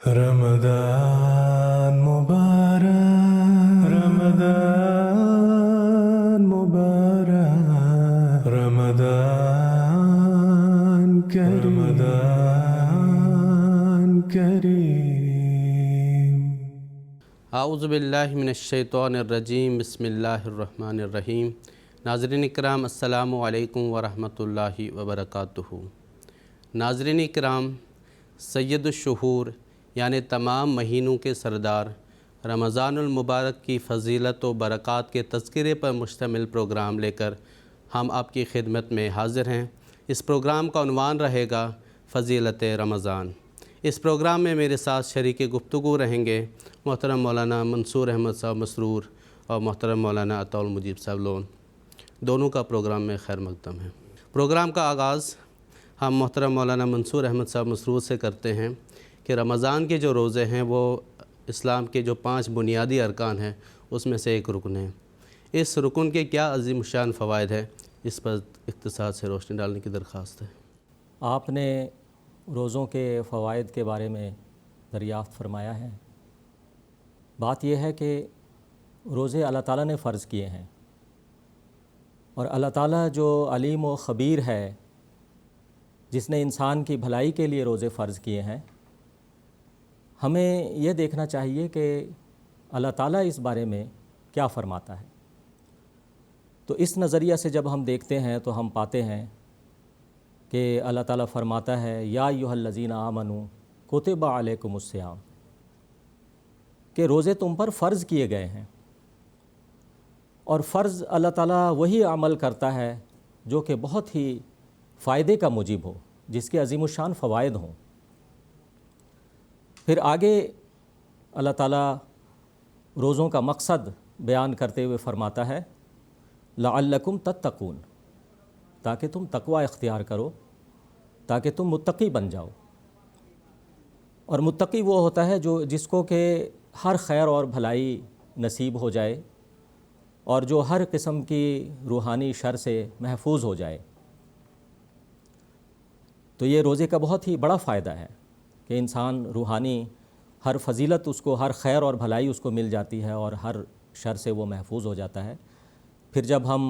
رمضان مبارک رمضان مبارک رمضان کریم اعوذ باللہ من الشیطان الرجیم بسم اللہ الرحمن الرحیم۔ ناظرین اکرام السلام علیکم ورحمۃ اللہ وبرکاتہ۔ ناظرین اکرام، سید الشہور یعنی تمام مہینوں کے سردار رمضان المبارک کی فضیلت و برکات کے تذکرے پر مشتمل پروگرام لے کر ہم آپ کی خدمت میں حاضر ہیں۔ اس پروگرام کا عنوان رہے گا فضیلت رمضان۔ اس پروگرام میں میرے ساتھ شریک گفتگو رہیں گے محترم مولانا منصور احمد صاحب مسرور اور محترم مولانا عطاء المجیب صاحب لون، دونوں کا پروگرام میں خیر مقدم ہے۔ پروگرام کا آغاز ہم محترم مولانا منصور احمد صاحب مسرور سے کرتے ہیں کہ رمضان کے جو روزے ہیں وہ اسلام کے جو 5 بنیادی ارکان ہیں اس میں سے ایک رکن ہے۔ اس رکن کے کیا عظیم الشان فوائد ہیں، اس پر اختصار سے روشنی ڈالنے کی درخواست ہے۔ آپ نے روزوں کے فوائد کے بارے میں دریافت فرمایا ہے۔ بات یہ ہے کہ روزے اللہ تعالیٰ نے فرض کیے ہیں، اور اللہ تعالیٰ جو علیم و خبیر ہے، جس نے انسان کی بھلائی کے لیے روزے فرض کیے ہیں، ہمیں یہ دیکھنا چاہیے کہ اللہ تعالیٰ اس بارے میں کیا فرماتا ہے۔ تو اس نظریہ سے جب ہم دیکھتے ہیں تو ہم پاتے ہیں کہ اللہ تعالیٰ فرماتا ہے یا ایھا الذین آمنوا کتب علیکم الصیام، کہ روزے تم پر فرض کیے گئے ہیں۔ اور فرض اللہ تعالیٰ وہی عمل کرتا ہے جو کہ بہت ہی فائدے کا موجب ہو، جس کے عظیم الشان فوائد ہوں۔ پھر آگے اللہ تعالیٰ روزوں کا مقصد بیان کرتے ہوئے فرماتا ہے لعلکم تتقون، تاکہ تم تقوی اختیار کرو، تاکہ تم متقی بن جاؤ۔ اور متقی وہ ہوتا ہے جس کو کہ ہر خیر اور بھلائی نصیب ہو جائے، اور جو ہر قسم کی روحانی شر سے محفوظ ہو جائے۔ تو یہ روزے کا بہت ہی بڑا فائدہ ہے کہ انسان روحانی ہر فضیلت اس کو، ہر خیر اور بھلائی اس کو مل جاتی ہے، اور ہر شر سے وہ محفوظ ہو جاتا ہے۔ پھر جب ہم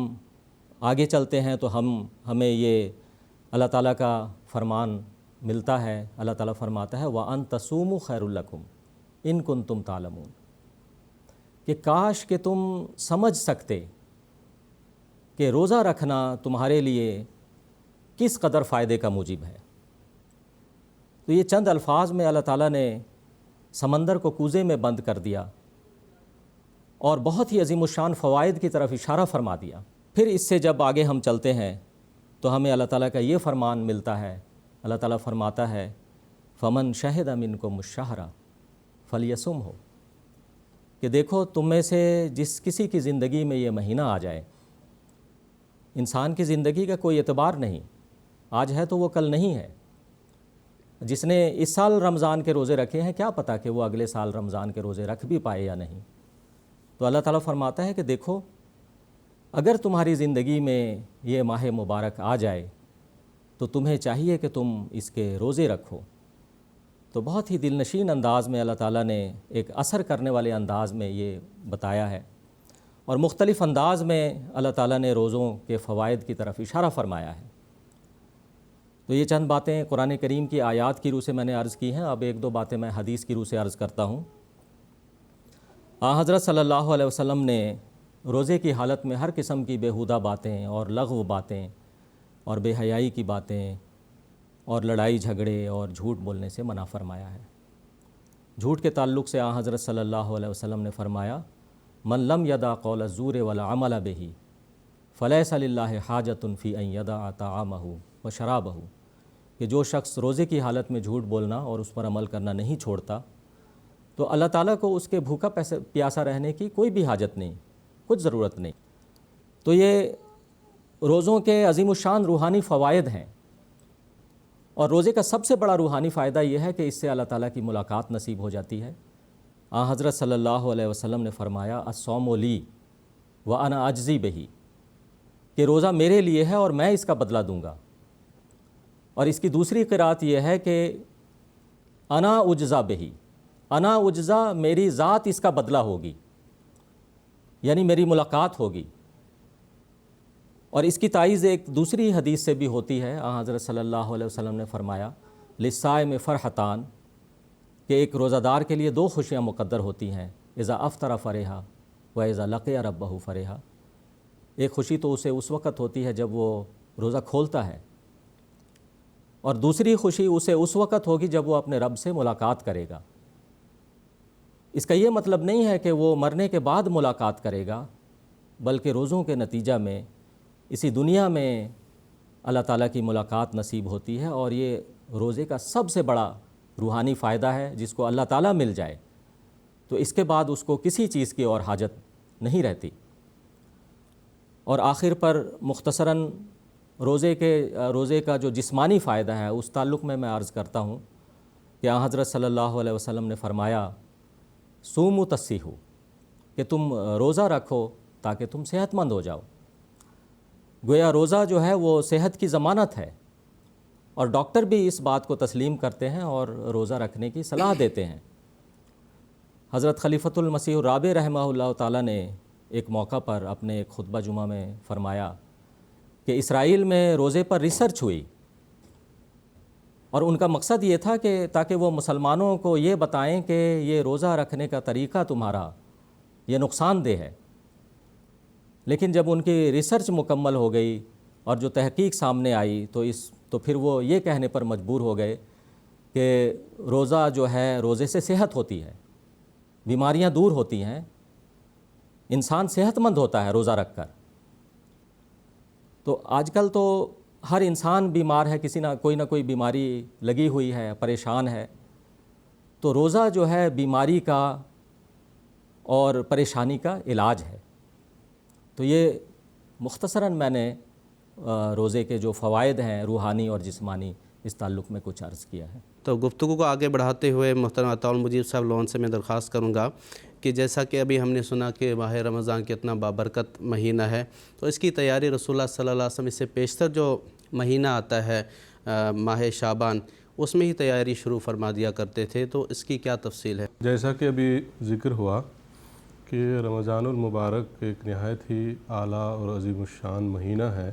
آگے چلتے ہیں تو ہمیں یہ اللہ تعالیٰ کا فرمان ملتا ہے۔ اللہ تعالیٰ فرماتا ہے وَأَن تَصُومُوا خَيْرٌ لَكُمْ إِن كُنتُمْ تَعْلَمُونَ، کہ کاش کہ تم سمجھ سکتے کہ روزہ رکھنا تمہارے لیے کس قدر فائدے کا موجب ہے۔ تو یہ چند الفاظ میں اللہ تعالیٰ نے سمندر کو کوزے میں بند کر دیا، اور بہت ہی عظیم الشان فوائد کی طرف اشارہ فرما دیا۔ پھر اس سے جب آگے ہم چلتے ہیں تو ہمیں اللہ تعالیٰ کا یہ فرمان ملتا ہے۔ اللہ تعالیٰ فرماتا ہے فَمَن شَهِدَ مِنْكُمُ الشَّهْرَ فَلْيَصُمْهُ، کہ دیکھو تم میں سے جس کسی کی زندگی میں یہ مہینہ آ جائے۔ انسان کی زندگی کا کوئی اعتبار نہیں، آج ہے تو وہ کل نہیں ہے۔ جس نے اس سال رمضان کے روزے رکھے ہیں، کیا پتہ کہ وہ اگلے سال رمضان کے روزے رکھ بھی پائے یا نہیں۔ تو اللہ تعالیٰ فرماتا ہے کہ دیکھو اگر تمہاری زندگی میں یہ ماہ مبارک آ جائے تو تمہیں چاہیے کہ تم اس کے روزے رکھو۔ تو بہت ہی دل نشین انداز میں اللہ تعالیٰ نے ایک اثر کرنے والے انداز میں یہ بتایا ہے، اور مختلف انداز میں اللہ تعالیٰ نے روزوں کے فوائد کی طرف اشارہ فرمایا ہے۔ تو یہ چند باتیں قرآن کریم کی آیات کی روح سے میں نے عرض کی ہیں۔ اب ایک دو باتیں میں حدیث کی روح سے عرض کرتا ہوں۔ حضرت صلی اللہ علیہ وسلم نے روزے کی حالت میں ہر قسم کی بیہودہ باتیں اور لغو باتیں اور بے حیائی کی باتیں اور لڑائی جھگڑے اور جھوٹ بولنے سے منع فرمایا ہے۔ جھوٹ کے تعلق سے حضرت صلی اللہ علیہ وسلم نے فرمایا من لم یدع قول الزور والعمل بہ فلیس للہ حاجۃ فی ان یدع طعامہ وشرابہ، کہ جو شخص روزے کی حالت میں جھوٹ بولنا اور اس پر عمل کرنا نہیں چھوڑتا تو اللہ تعالیٰ کو اس کے بھوکا پیاسا رہنے کی کوئی بھی حاجت نہیں، کچھ ضرورت نہیں۔ تو یہ روزوں کے عظیم الشان روحانی فوائد ہیں، اور روزے کا سب سے بڑا روحانی فائدہ یہ ہے کہ اس سے اللہ تعالیٰ کی ملاقات نصیب ہو جاتی ہے۔ حضرت صلی اللہ علیہ وسلم نے فرمایا الصوم لی وانا اجزی بہ، کہ روزہ میرے لیے ہے اور میں اس کا بدلہ دوں گا۔ اور اس کی دوسری قرات یہ ہے کہ انا اجزا بہی، انا اجزا میری ذات اس کا بدلہ ہوگی، یعنی میری ملاقات ہوگی۔ اور اس کی تائید ایک دوسری حدیث سے بھی ہوتی ہے۔ حضرت صلی اللہ علیہ وسلم نے فرمایا للصائم فرحتان، کہ ایک روزہ دار کے لیے دو خوشیاں مقدر ہوتی ہیں، اذا افطر فرحا و اذا لقی ربہ فرحا۔ ایک خوشی تو اسے اس وقت ہوتی ہے جب وہ روزہ کھولتا ہے، اور دوسری خوشی اسے اس وقت ہوگی جب وہ اپنے رب سے ملاقات کرے گا۔ اس کا یہ مطلب نہیں ہے کہ وہ مرنے کے بعد ملاقات کرے گا، بلکہ روزوں کے نتیجہ میں اسی دنیا میں اللہ تعالیٰ کی ملاقات نصیب ہوتی ہے، اور یہ روزے کا سب سے بڑا روحانی فائدہ ہے۔ جس کو اللہ تعالیٰ مل جائے تو اس کے بعد اس کو کسی چیز کی اور حاجت نہیں رہتی۔ اور آخر پر مختصراً روزے کا جو جسمانی فائدہ ہے اس تعلق میں عرض کرتا ہوں کہ حضرت صلی اللہ علیہ وسلم نے فرمایا صوموا تصیحوا، کہ تم روزہ رکھو تاکہ تم صحت مند ہو جاؤ۔ گویا روزہ جو ہے وہ صحت کی ضمانت ہے، اور ڈاکٹر بھی اس بات کو تسلیم کرتے ہیں اور روزہ رکھنے کی صلاح دیتے ہیں۔ حضرت خلیفۃ المسیح الرابع رحمہ اللہ تعالیٰ نے ایک موقع پر اپنے ایک خطبہ جمعہ میں فرمایا کہ اسرائیل میں روزے پر ریسرچ ہوئی، اور ان کا مقصد یہ تھا کہ تاکہ وہ مسلمانوں کو یہ بتائیں کہ یہ روزہ رکھنے کا طریقہ تمہارا یہ نقصان دہ ہے۔ لیکن جب ان کی ریسرچ مکمل ہو گئی اور جو تحقیق سامنے آئی تو پھر وہ یہ کہنے پر مجبور ہو گئے کہ روزہ جو ہے، روزے سے صحت ہوتی ہے، بیماریاں دور ہوتی ہیں، انسان صحت مند ہوتا ہے روزہ رکھ کر۔ تو آج کل تو ہر انسان بیمار ہے، کسی نہ کوئی بیماری لگی ہوئی ہے، پریشان ہے۔ تو روزہ جو ہے بیماری کا اور پریشانی کا علاج ہے۔ تو یہ مختصراً میں نے روزے کے جو فوائد ہیں روحانی اور جسمانی، اس تعلق میں کچھ عرض کیا ہے۔ تو گفتگو کو آگے بڑھاتے ہوئے محترم عطاء المجیب صاحب لون سے میں درخواست کروں گا کہ جیسا کہ ابھی ہم نے سنا کہ ماہ رمضان کتنا بابرکت مہینہ ہے، تو اس کی تیاری رسول اللہ صلی اللہ علیہ وسلم اس سے پیشتر جو مہینہ آتا ہے ماہ شعبان، اس میں ہی تیاری شروع فرما دیا کرتے تھے، تو اس کی کیا تفصیل ہے؟ جیسا کہ ابھی ذکر ہوا کہ رمضان المبارک ایک نہایت ہی اعلیٰ اور عظیم الشان مہینہ ہے،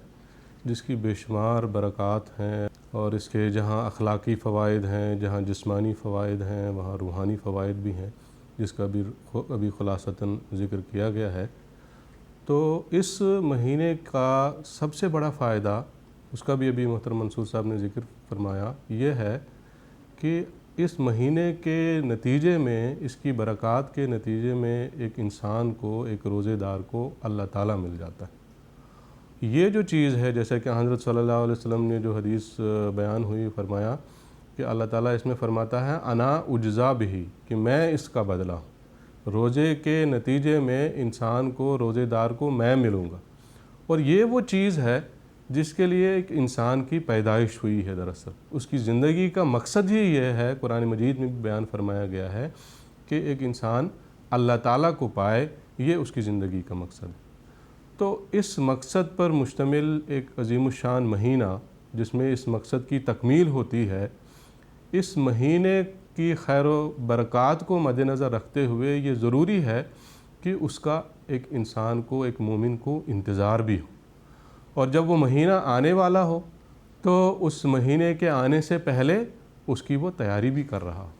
جس کی بے شمار برکات ہیں، اور اس کے جہاں اخلاقی فوائد ہیں، جہاں جسمانی فوائد ہیں، وہاں روحانی فوائد بھی ہیں، جس کا بھی ابھی خلاصتاً ذکر کیا گیا ہے۔ تو اس مہینے کا سب سے بڑا فائدہ، اس کا بھی ابھی محترم منصور صاحب نے ذکر فرمایا، یہ ہے کہ اس مہینے کے نتیجے میں، اس کی برکات کے نتیجے میں ایک انسان کو، ایک روزے دار کو اللہ تعالیٰ مل جاتا ہے۔ یہ جو چیز ہے، جیسا کہ حضرت صلی اللہ علیہ وسلم نے جو حدیث بیان ہوئی، فرمایا کہ اللہ تعالیٰ اس میں فرماتا ہے انا اجزا بہی، کہ میں اس کا بدلہ ہوں۔ روزے کے نتیجے میں انسان کو، روزے دار کو میں ملوں گا، اور یہ وہ چیز ہے جس کے لیے ایک انسان کی پیدائش ہوئی ہے۔ دراصل اس کی زندگی کا مقصد ہی یہ ہے، قرآن مجید میں بھی بیان فرمایا گیا ہے کہ ایک انسان اللہ تعالیٰ کو پائے، یہ اس کی زندگی کا مقصد ہے۔ تو اس مقصد پر مشتمل ایک عظیم الشان مہینہ، جس میں اس مقصد کی تکمیل ہوتی ہے، اس مہینے کی خیر و برکات کو مد نظر رکھتے ہوئے یہ ضروری ہے کہ اس کا ایک انسان کو، ایک مومن کو انتظار بھی ہو، اور جب وہ مہینہ آنے والا ہو تو اس مہینے کے آنے سے پہلے اس کی وہ تیاری بھی کر رہا ہو۔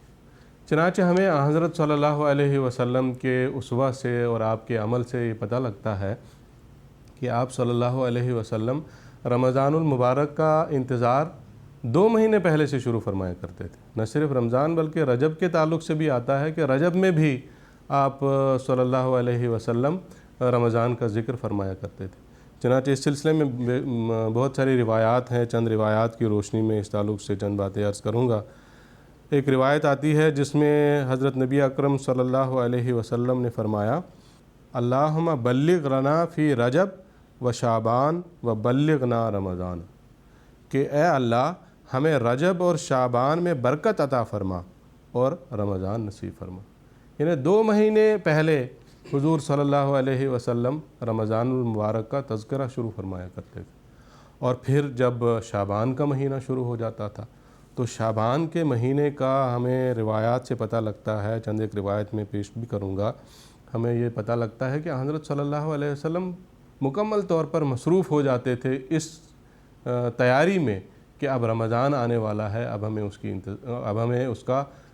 چنانچہ ہمیں حضرت صلی اللہ علیہ وسلم کے اسوہ سے اور آپ کے عمل سے یہ پتہ لگتا ہے کہ آپ صلی اللہ علیہ وسلم رمضان المبارک کا انتظار 2 مہینے پہلے سے شروع فرمایا کرتے تھے۔ نہ صرف رمضان بلکہ رجب کے تعلق سے بھی آتا ہے کہ رجب میں بھی آپ صلی اللہ علیہ وسلم رمضان کا ذکر فرمایا کرتے تھے۔ چنانچہ اس سلسلے میں بہت ساری روایات ہیں، چند روایات کی روشنی میں اس تعلق سے چند باتیں عرض کروں گا۔ ایک روایت آتی ہے جس میں حضرت نبی اکرم صلی اللہ علیہ وسلم نے فرمایا اللہم بلغ لنا فی رجب و شعبان و بلغنا رمضان، کہ اے اللہ ہمیں رجب اور شعبان میں برکت عطا فرما اور رمضان نصیب فرما۔ یعنی 2 مہینے پہلے حضور صلی اللہ علیہ وسلم رمضان المبارک کا تذکرہ شروع فرمایا کرتے تھے، اور پھر جب شعبان کا مہینہ شروع ہو جاتا تھا تو شعبان کے مہینے کا ہمیں روایات سے پتہ لگتا ہے، چند ایک روایت میں پیش بھی کروں گا، ہمیں یہ پتہ لگتا ہے کہ حضرت صلی اللہ علیہ وسلم مکمل طور پر مصروف ہو جاتے تھے اس تیاری میں کہ اب رمضان آنے والا ہے، اب ہمیں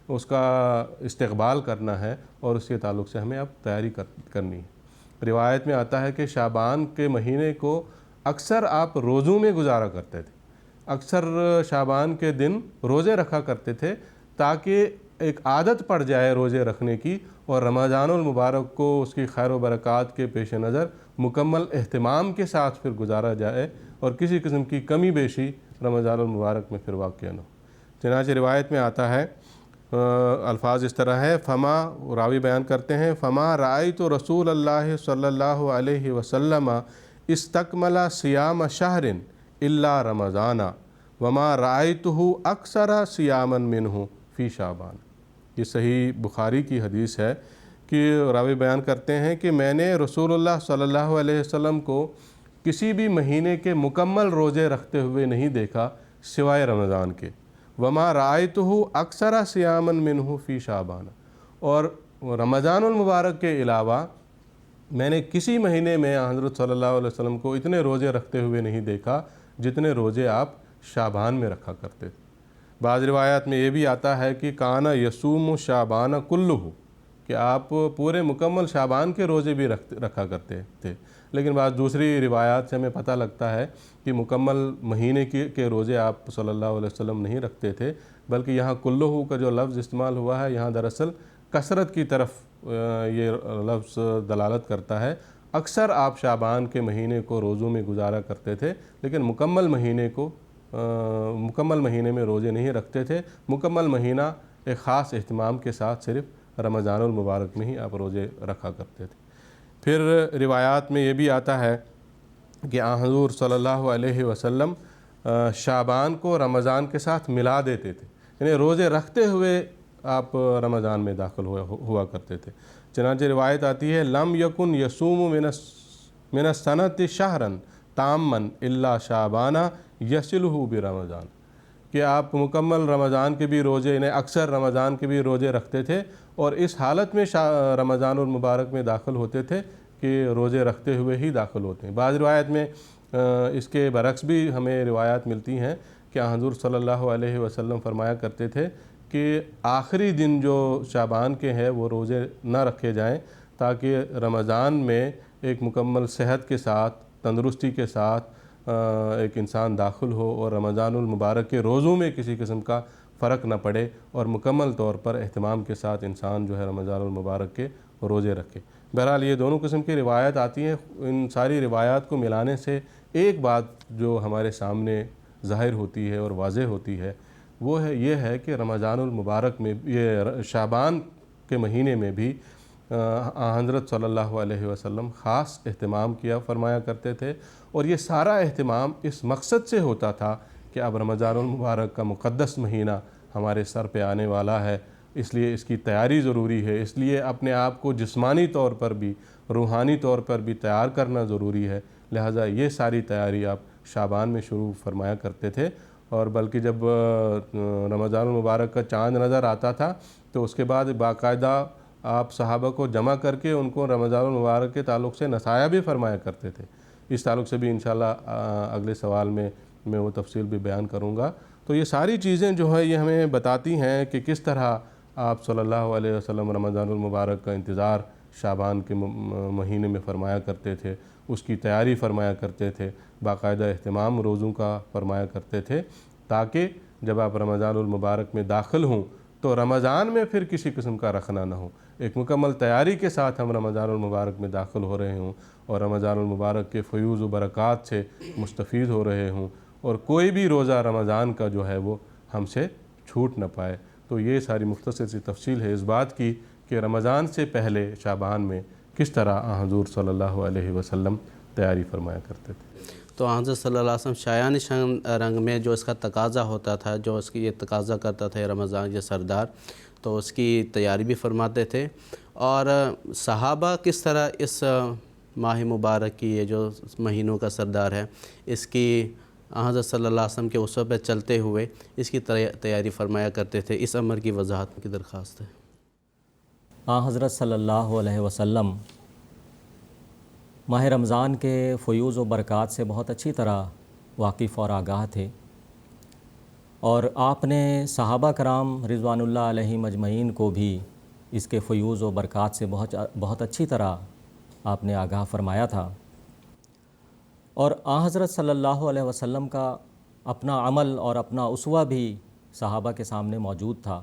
اس کا استقبال کرنا ہے اور اس کے تعلق سے ہمیں اب تیاری کرنی ہے۔ روایت میں آتا ہے کہ شعبان کے مہینے کو اکثر آپ روزوں میں گزارا کرتے تھے، اکثر شعبان کے دن روزے رکھا کرتے تھے تاکہ ایک عادت پڑ جائے روزے رکھنے کی، اور رمضان المبارک کو اس کی خیر و برکات کے پیش نظر مکمل اہتمام کے ساتھ پھر گزارا جائے اور کسی قسم کی کمی بیشی رمضان المبارک میں پھر واقع نہ ہو۔ چنانچہ روایت میں آتا ہے، الفاظ اس طرح ہے، فما راوی بیان کرتے ہیں، فما رأیت رسول اللہ صلی اللہ علیہ وسلم استکمل صیام شہر الا رمضان وما رأیتہ اکثر صیاما منہ فی شعبان۔ یہ صحیح بخاری کی حدیث ہے کہ راوی بیان کرتے ہیں کہ میں نے رسول اللہ صلی اللہ علیہ وسلم کو کسی بھی مہینے کے مکمل روزے رکھتے ہوئے نہیں دیکھا سوائے رمضان کے، وما رأیتہ اکثر صیاما منہ فی شعبان، اور رمضان المبارک کے علاوہ میں نے کسی مہینے میں حضرت صلی اللہ علیہ وسلم کو اتنے روزے رکھتے ہوئے نہیں دیکھا جتنے روزے آپ شعبان میں رکھا کرتے تھے۔ بعض روایات میں یہ بھی آتا ہے کہ کان یصوم شعبان کلہ، کہ آپ پورے مکمل شعبان کے روزے بھی رکھا کرتے تھے، لیکن بعض دوسری روایات سے ہمیں پتہ لگتا ہے کہ مکمل مہینے کے روزے آپ صلی اللہ علیہ وسلم نہیں رکھتے تھے، بلکہ یہاں کلہ کا جو لفظ استعمال ہوا ہے یہاں دراصل کثرت کی طرف یہ لفظ دلالت کرتا ہے۔ اکثر آپ شعبان کے مہینے کو روزوں میں گزارا کرتے تھے، لیکن مکمل مہینے میں روزے نہیں رکھتے تھے۔ مکمل مہینہ ایک خاص اہتمام کے ساتھ صرف رمضان المبارک میں ہی آپ روزے رکھا کرتے تھے۔ پھر روایات میں یہ بھی آتا ہے کہ حضور صلی اللہ علیہ وسلم شعبان کو رمضان کے ساتھ ملا دیتے تھے، یعنی روزے رکھتے ہوئے آپ رمضان میں داخل ہوا کرتے تھے۔ چنانچہ روایت آتی ہے، لم یکن یصوم من السنۃ شہرا تاما الا شعبان یصلہ برمضان، کہ آپ مکمل رمضان کے بھی روزے، یعنی اکثر رمضان کے بھی روزے رکھتے تھے اور اس حالت میں رمضان المبارک میں داخل ہوتے تھے کہ روزے رکھتے ہوئے ہی داخل ہوتے ہیں۔ بعض روایت میں اس کے برعکس بھی ہمیں روایات ملتی ہیں کہ حضور صلی اللہ علیہ وسلم فرمایا کرتے تھے کہ آخری دن جو شعبان کے ہیں وہ روزے نہ رکھے جائیں تاکہ رمضان میں ایک مکمل صحت کے ساتھ، تندرستی کے ساتھ ایک انسان داخل ہو اور رمضان المبارک کے روزوں میں کسی قسم کا فرق نہ پڑے اور مکمل طور پر اہتمام کے ساتھ انسان جو ہے رمضان المبارک کے روزے رکھے۔ بہرحال یہ دونوں قسم کی روایات آتی ہیں۔ ان ساری روایات کو ملانے سے ایک بات جو ہمارے سامنے ظاہر ہوتی ہے اور واضح ہوتی ہے وہ یہ ہے کہ رمضان المبارک میں، یہ شعبان کے مہینے میں بھی حضرت صلی اللہ علیہ وسلم خاص اہتمام فرمایا کرتے تھے، اور یہ سارا اہتمام اس مقصد سے ہوتا تھا کہ اب رمضان المبارک کا مقدس مہینہ ہمارے سر پہ آنے والا ہے، اس لیے اس کی تیاری ضروری ہے، اس لیے اپنے آپ کو جسمانی طور پر بھی روحانی طور پر بھی تیار کرنا ضروری ہے، لہٰذا یہ ساری تیاری آپ شعبان میں شروع فرمایا کرتے تھے۔ اور بلکہ جب رمضان المبارک کا چاند نظر آتا تھا تو اس کے بعد باقاعدہ آپ صحابہ کو جمع کر کے ان کو رمضان المبارک کے تعلق سے نصائح بھی فرمایا کرتے تھے۔ اس تعلق سے بھی انشاءاللہ اگلے سوال میں وہ تفصیل بھی بیان کروں گا۔ تو یہ ساری چیزیں جو ہے یہ ہمیں بتاتی ہیں کہ کس طرح آپ صلی اللہ علیہ وسلم رمضان المبارک کا انتظار شعبان کے مہینے میں فرمایا کرتے تھے، اس کی تیاری فرمایا کرتے تھے، باقاعدہ اہتمام روزوں کا فرمایا کرتے تھے تاکہ جب آپ رمضان المبارک میں داخل ہوں تو رمضان میں پھر کسی قسم کا رکھنا نہ ہو، ایک مکمل تیاری کے ساتھ ہم رمضان المبارک میں داخل ہو رہے ہوں اور رمضان المبارک کے فیوز و برکات سے مستفید ہو رہے ہوں، اور کوئی بھی روزہ رمضان کا جو ہے وہ ہم سے چھوٹ نہ پائے۔ تو یہ ساری مختصر سی تفصیل ہے اس بات کی کہ رمضان سے پہلے شعبان میں کس طرح حضور صلی اللہ علیہ وسلم تیاری فرمایا کرتے تھے۔ تو حضرت صلی اللہ علیہ وسلم شایان شان رنگ میں جو اس کا تقاضا ہوتا تھا، جو اس کی یہ تقاضا کرتا تھا رمضان یہ سردار، تو اس کی تیاری بھی فرماتے تھے۔ اور صحابہ کس طرح اس ماہ مبارک کی، یہ جو مہینوں کا سردار ہے، اس کی حضرت صلی اللہ علیہ وسلم کے اسوہ پہ چلتے ہوئے اس کی تیاری فرمایا کرتے تھے؟ اس امر کی وضاحت کی درخواست ہے۔ حضرت صلی اللہ علیہ وسلم ماہ رمضان کے فیوز و برکات سے بہت اچھی طرح واقف اور آگاہ تھے، اور آپ نے صحابہ کرام رضوان اللہ علیہم اجمعین کو بھی اس کے فیوز و برکات سے بہت اچھی طرح آپ نے آگاہ فرمایا تھا، اور حضرت صلی اللہ علیہ وسلم کا اپنا عمل اور اپنا اسوہ بھی صحابہ کے سامنے موجود تھا۔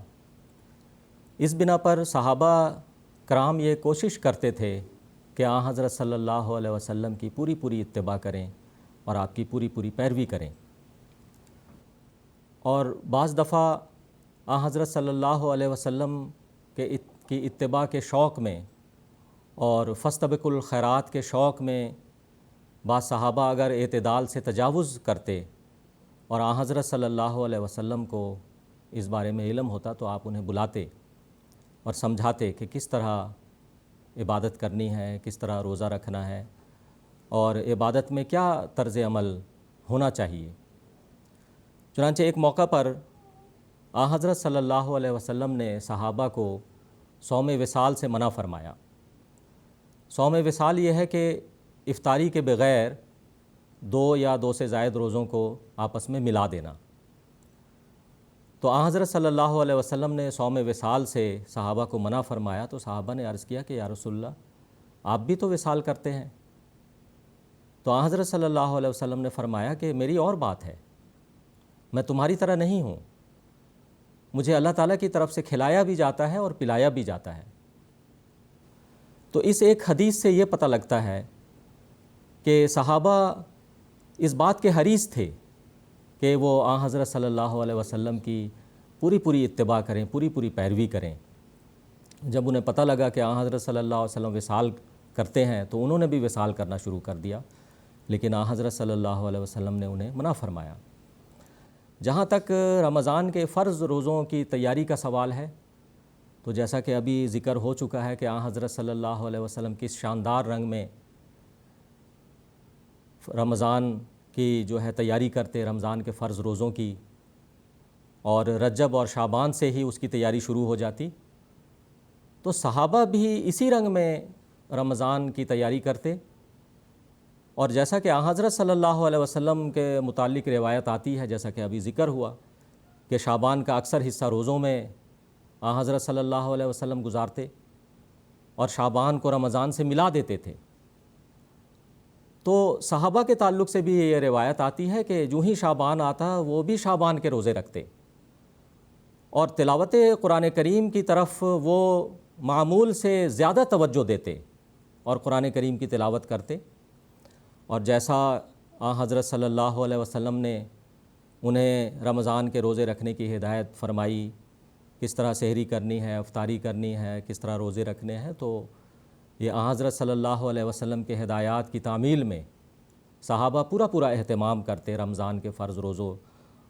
اس بنا پر صحابہ کرام یہ کوشش کرتے تھے کہ حضرت صلی اللہ علیہ وسلم کی پوری اتباع کریں اور آپ کی پوری پیروی کریں، اور بعض دفعہ حضرت صلی اللہ علیہ وسلم کی اتباع کے شوق میں اور فاستبقوا الخیرات کے شوق میں بعض صحابہ اگر اعتدال سے تجاوز کرتے اور حضرت صلی اللہ علیہ وسلم کو اس بارے میں علم ہوتا تو آپ انہیں بلاتے اور سمجھاتے کہ کس طرح عبادت کرنی ہے، کس طرح روزہ رکھنا ہے، اور عبادت میں کیا طرز عمل ہونا چاہیے۔ چنانچہ ایک موقع پر حضرت صلی اللہ علیہ وسلم نے صحابہ کو صوم وصال سے منع فرمایا۔ صوم وصال یہ ہے کہ افطاری کے بغیر 2 یا 2 سے زائد روزوں کو آپس میں ملا دینا۔ تو حضرت صلی اللہ علیہ وسلم نے صوم وصال سے صحابہ کو منع فرمایا، تو صحابہ نے عرض کیا کہ یا رسول اللہ آپ بھی تو وصال کرتے ہیں۔ تو حضرت صلی اللہ علیہ وسلم نے فرمایا کہ میری اور بات ہے، میں تمہاری طرح نہیں ہوں، مجھے اللہ تعالیٰ کی طرف سے کھلایا بھی جاتا ہے اور پلایا بھی جاتا ہے۔ تو اس ایک حدیث سے یہ پتہ لگتا ہے کہ صحابہ اس بات کے حریص تھے کہ وہ حضرت صلی اللہ علیہ وسلم کی پوری اتباع کریں، پوری پیروی کریں۔ جب انہیں پتہ لگا کہ حضرت صلی اللہ علیہ وسلم وصال کرتے ہیں تو انہوں نے بھی وصال کرنا شروع کر دیا، لیکن حضرت صلی اللہ علیہ وسلم نے انہیں منع فرمایا۔ جہاں تک رمضان کے فرض روزوں کی تیاری کا سوال ہے، تو جیسا کہ ابھی ذکر ہو چکا ہے کہ حضرت صلی اللہ علیہ وسلم کس شاندار رنگ میں رمضان کی جو ہے تیاری کرتے، رمضان کے فرض روزوں کی، اور رجب اور شعبان سے ہی اس کی تیاری شروع ہو جاتی، تو صحابہ بھی اسی رنگ میں رمضان کی تیاری کرتے، اور جیسا کہ حضرت صلی اللہ علیہ وسلم کے متعلق روایت آتی ہے، جیسا کہ ابھی ذکر ہوا کہ شعبان کا اکثر حصہ روزوں میں حضرت صلی اللہ علیہ وسلم گزارتے اور شعبان کو رمضان سے ملا دیتے تھے۔ تو صحابہ کے تعلق سے بھی یہ روایت آتی ہے کہ جو ہی شعبان آتا وہ بھی شعبان کے روزے رکھتے، اور تلاوت قرآن کریم کی طرف وہ معمول سے زیادہ توجہ دیتے اور قرآن کریم کی تلاوت کرتے، اور جیسا حضرت صلی اللہ علیہ وسلم نے انہیں رمضان کے روزے رکھنے کی ہدایت فرمائی، کس طرح سحری کرنی ہے، افطاری کرنی ہے، کس طرح روزے رکھنے ہیں، تو یہ حضرت صلی اللہ علیہ وسلم کے ہدایات کی تعمیل میں صحابہ پورا اہتمام کرتے رمضان کے فرض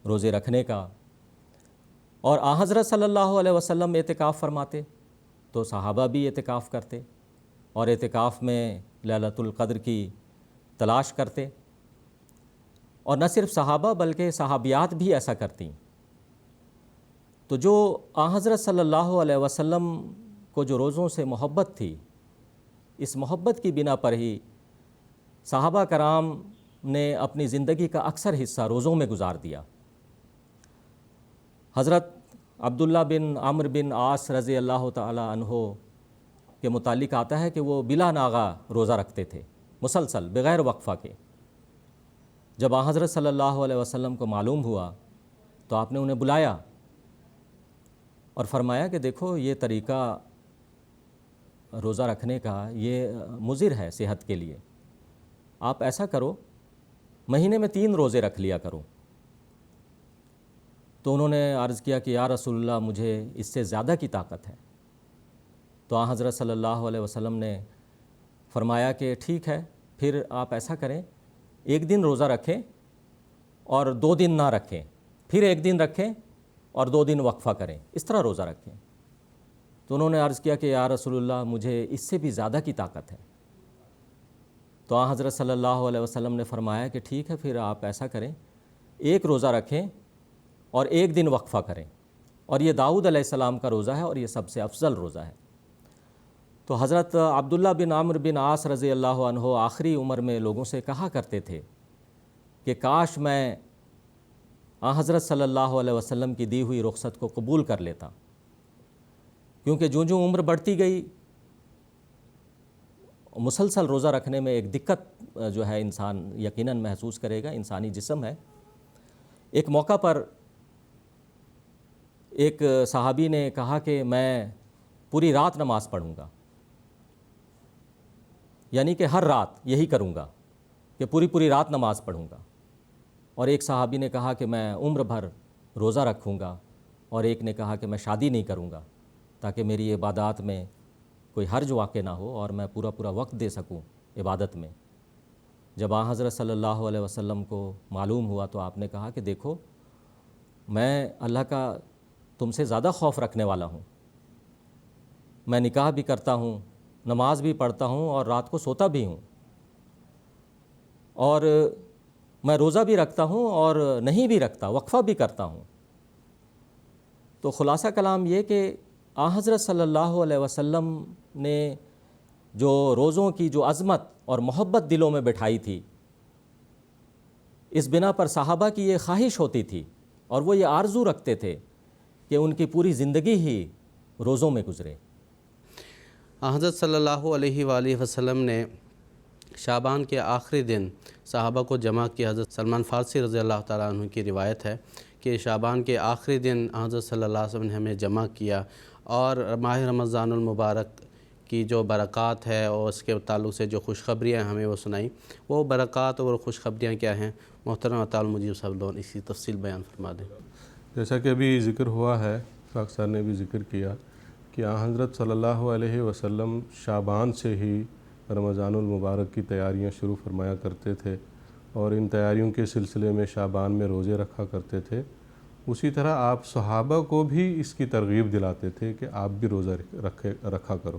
روزے رکھنے کا، اور حضرت صلی اللہ علیہ وسلم اعتکاف فرماتے تو صحابہ بھی اعتکاف کرتے، اور اعتکاف میں لیلۃ القدر کی تلاش کرتے، اور نہ صرف صحابہ بلکہ صحابیات بھی ایسا کرتیں۔ تو جو حضرت صلی اللہ علیہ وسلم کو جو روزوں سے محبت تھی، اس محبت کی بنا پر ہی صحابہ کرام نے اپنی زندگی کا اکثر حصہ روزوں میں گزار دیا۔ حضرت عبداللہ بن عمرو بن عاص رضی اللہ تعالی عنہ کے متعلق آتا ہے کہ وہ بلا ناغہ روزہ رکھتے تھے، مسلسل بغیر وقفہ کے۔ جب حضرت صلی اللہ علیہ وسلم کو معلوم ہوا تو آپ نے انہیں بلایا اور فرمایا کہ دیکھو یہ طریقہ روزہ رکھنے کا یہ مضر ہے صحت کے لیے، آپ ایسا کرو مہینے میں 3 روزے رکھ لیا کرو۔ تو انہوں نے عرض کیا کہ یا رسول اللہ مجھے اس سے زیادہ کی طاقت ہے۔ تو حضرت صلی اللہ علیہ وسلم نے فرمایا کہ ٹھیک ہے، پھر آپ ایسا کریں 1 دن روزہ رکھیں اور 2 دن نہ رکھیں، پھر 1 دن رکھیں اور 2 دن وقفہ کریں، اس طرح روزہ رکھیں۔ تو انہوں نے عرض کیا کہ یا رسول اللہ مجھے اس سے بھی زیادہ کی طاقت ہے۔ تو حضرت صلی اللہ علیہ وسلم نے فرمایا کہ ٹھیک ہے، پھر آپ ایسا کریں ایک روزہ رکھیں اور ایک دن وقفہ کریں، اور یہ داؤد علیہ السلام کا روزہ ہے اور یہ سب سے افضل روزہ ہے۔ تو حضرت عبداللہ بن عمرو بن عاص رضی اللہ عنہ آخری عمر میں لوگوں سے کہا کرتے تھے کہ کاش میں حضرت صلی اللہ علیہ وسلم کی دی ہوئی رخصت کو قبول کر لیتا، کیونکہ جوں عمر بڑھتی گئی مسلسل روزہ رکھنے میں ایک دقت جو ہے انسان یقیناً محسوس کرے گا، انسانی جسم ہے۔ ایک موقع پر ایک صحابی نے کہا کہ میں پوری رات نماز پڑھوں گا، یعنی کہ ہر رات یہی کروں گا کہ پوری رات نماز پڑھوں گا، اور ایک صحابی نے کہا کہ میں عمر بھر روزہ رکھوں گا، اور ایک نے کہا کہ میں شادی نہیں کروں گا تاکہ میری عبادات میں کوئی حرج واقع نہ ہو اور میں پورا وقت دے سکوں عبادت میں۔ جب حضرت صلی اللہ علیہ وسلم کو معلوم ہوا تو آپ نے کہا کہ دیکھو میں اللہ کا تم سے زیادہ خوف رکھنے والا ہوں، میں نکاح بھی کرتا ہوں، نماز بھی پڑھتا ہوں اور رات کو سوتا بھی ہوں، اور میں روزہ بھی رکھتا ہوں اور نہیں بھی رکھتا، وقفہ بھی کرتا ہوں۔ تو خلاصہ کلام یہ کہ حضرت صلی اللہ علیہ وسلم نے جو روزوں کی جو عظمت اور محبت دلوں میں بٹھائی تھی، اس بنا پر صحابہ کی یہ خواہش ہوتی تھی اور وہ یہ آرزو رکھتے تھے کہ ان کی پوری زندگی ہی روزوں میں گزرے۔ حضرت صلی اللہ علیہ وآلہ وسلم نے شعبان کے آخری دن صحابہ کو جمع کیا۔ حضرت سلمان فارسی رضی اللہ تعالیٰ عنہ کی روایت ہے کہ شعبان کے آخری دن حضرت صلی اللہ علیہ وسلم نے ہمیں جمع کیا، اور ماہ رمضان المبارک کی جو برکات ہے اور اس کے تعلق سے جو خوشخبریاں ہمیں وہ سنائیں، وہ برکات اور خوشخبریاں کیا ہیں؟ محترم عطا المجیب صاحب لون اسی تفصیل بیان فرما دیں۔ جیسا کہ ابھی ذکر ہوا ہے، فاق صاحب نے بھی ذکر کیا کہ حضرت صلی اللہ علیہ وسلم شعبان سے ہی رمضان المبارک کی تیاریاں شروع فرمایا کرتے تھے، اور ان تیاریوں کے سلسلے میں شعبان میں روزے رکھا کرتے تھے۔ اسی طرح آپ صحابہ کو بھی اس کی ترغیب دلاتے تھے کہ آپ بھی روزہ رکھا کرو،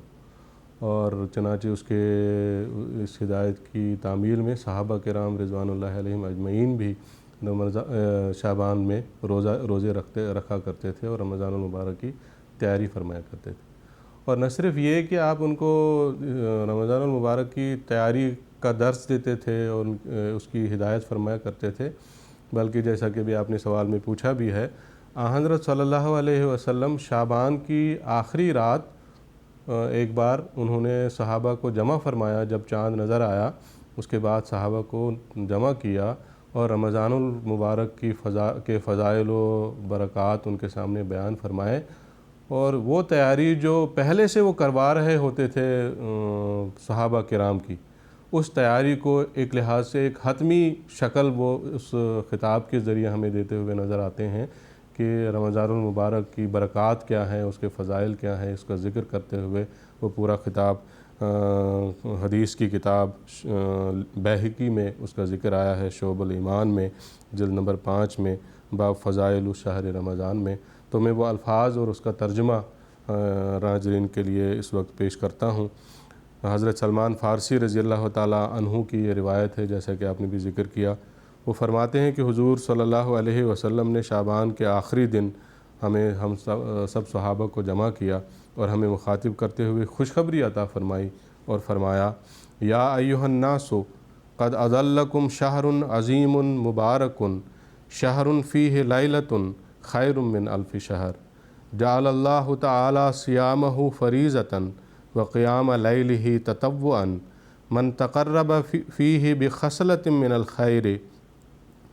اور چنانچہ اس ہدایت کی تعمیل میں صحابہ کرام رضوان اللہ علیہم اجمعین بھی شعبان میں روزے رکھا کرتے تھے اور رمضان المبارک کی تیاری فرمایا کرتے تھے۔ اور نہ صرف یہ کہ آپ ان کو رمضان المبارک کی تیاری کا درس دیتے تھے اور اس کی ہدایت فرمایا کرتے تھے، بلکہ جیسا کہ بھی آپ نے سوال میں پوچھا بھی ہے، حضرت صلی اللہ علیہ وسلم شعبان کی آخری رات ایک بار انہوں نے صحابہ کو جمع فرمایا۔ جب چاند نظر آیا اس کے بعد صحابہ کو جمع کیا اور رمضان المبارک کے فضائل و برکات ان کے سامنے بیان فرمائے، اور وہ تیاری جو پہلے سے وہ کروا رہے ہوتے تھے صحابہ کرام کی، اس تیاری کو ایک لحاظ سے ایک حتمی شکل وہ اس خطاب کے ذریعے ہمیں دیتے ہوئے نظر آتے ہیں کہ رمضان المبارک کی برکات کیا ہیں، اس کے فضائل کیا ہیں، اس کا ذکر کرتے ہوئے وہ پورا خطاب حدیث کی کتاب بیہقی میں اس کا ذکر آیا ہے، شعب الایمان میں جلد نمبر 5 میں باب فضائل شہر رمضان میں۔ تو میں وہ الفاظ اور اس کا ترجمہ ناظرین کے لیے اس وقت پیش کرتا ہوں۔ حضرت سلمان فارسی رضی اللہ تعالیٰ عنہ کی یہ روایت ہے، جیسا کہ آپ نے بھی ذکر کیا۔ وہ فرماتے ہیں کہ حضور صلی اللہ علیہ وسلم نے شعبان کے آخری دن ہم سب صحابہ کو جمع کیا اور ہمیں مخاطب کرتے ہوئے خوشخبری عطا فرمائی اور فرمایا، یا ایھا الناس قد اظلکم شہر عظیم مبارک شہر فیہ لیلۃ خیر من الف شہر جعل اللہ تعالی صیامہ فریضۃ وقیام لیلہ تطوعا من تقرب فیہ بخصلۃ من الخیر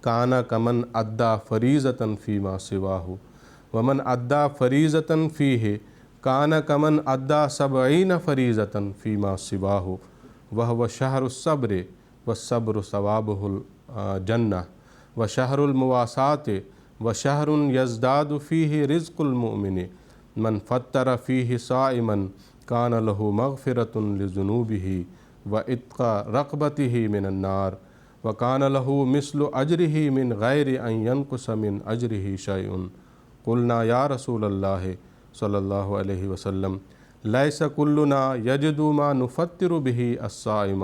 کان کمن ادى فریضۃ فیما سواہ ومن ادى فریضۃ فیہ کان کمن ادى 70 فریضۃ فیما سواہ وہو شہر الصبر والصبر ثوابہ الجنہ وشہر المواساۃ وشہر یزداد فیہ رزق المؤمن من فطر فیہ صائما کان لہ مغفرۃ لذنوبہ وعتق رقبتہ من النار وکان لہ مثل اجرہ من غیر ان ینقص من اجرہ شیء قلنا یا رسول اللہ صلی اللہ علیہ وسلم لیس کلنا یجد ما نفطر بہ الصائم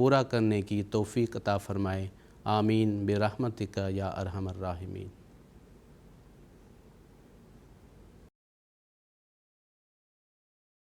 پورا کرنے کی توفیق عطا فرمائے۔ آمین برحمتک یا ارحم الراحمین۔